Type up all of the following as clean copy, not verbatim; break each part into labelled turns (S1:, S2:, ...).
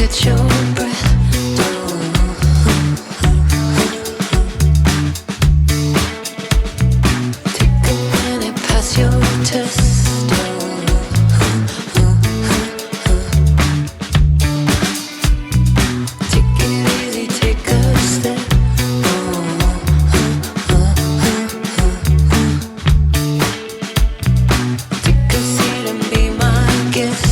S1: catch your breath. Take a minute, pass your test. Take it easy, take a step. Take a seat and be my guest.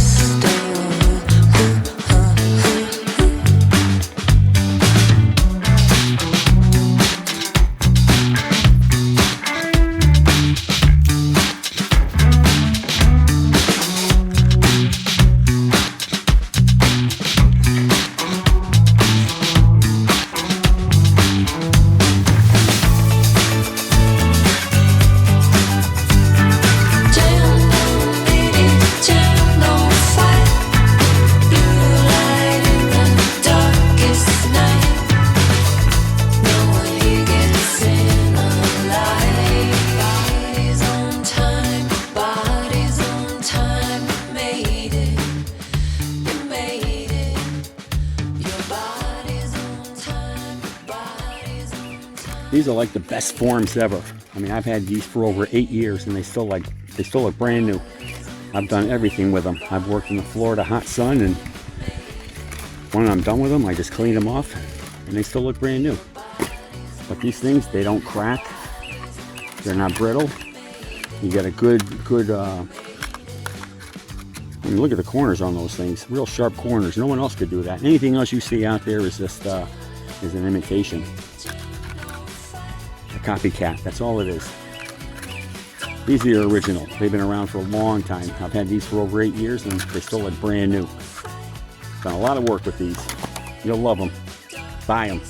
S2: These are like the best forms ever. I mean, I've had these for over 8 years and they still look brand new. I've done everything with them. I've worked in the Florida hot sun, and when I'm done with them, I just clean them off and they still look brand new. But these things, they don't crack. They're not brittle. You get a good, I mean, look at the corners on those things. Real sharp corners. No one else could do that. Anything else you see out there is just is an imitation. A copycat, that's all it is. These are the original. They've been around for a long time. I've had these for over 8 years and they still look brand new. Done a lot of work with these. You'll love them. Buy them.